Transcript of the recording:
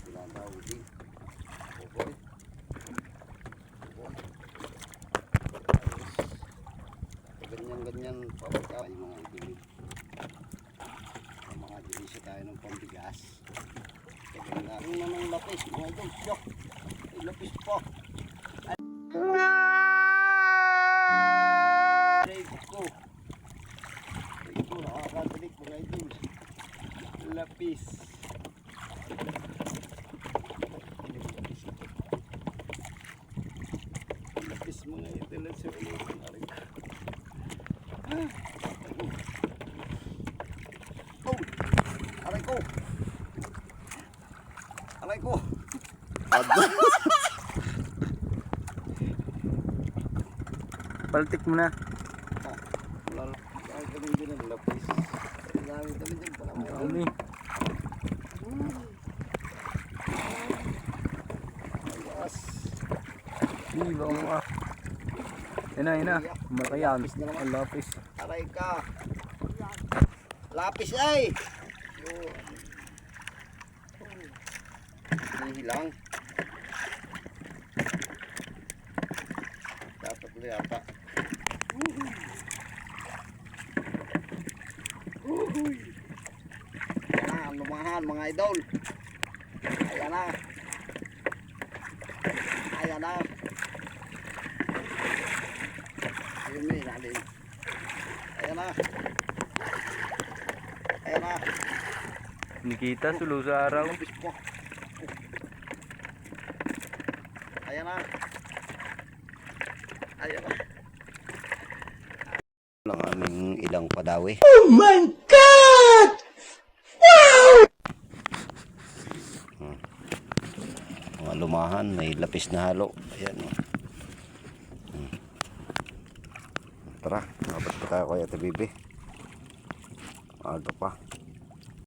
tinatawag din. Oboy. Ganyan-ganyan pagka yung mga ibilid. Mga dinisya tayo ng pambigas. Kaya naman lapis. Mga idol. Yok. May lapis po. Reko. Reko. Nakakatilik mga idol. Lapis. Lapis mga idol. Sa ulit. Oh, aray ko. Aray ko. Paltik mo na. Wala kami din ang lapis. Kami din pala. Dami. Ayos. Iba mo ah. Yan na. Makayan. Ang lapis. Aray ka. Lapis ay. Hilang. Dapat ulit yata. Ayan na, lumahan mga idol. Ayan na. Ayan na. Ayun na, natin. Ayan na. Ayan na. Nikita sulo sa araw. Ayan na. Ayan na. Lang aming ilang padawi. Oh my God! Wow! Mga lumahan, may lapis na halo. Ayan. Tara, dapat pa tayo kaya tabibi. Alto pa.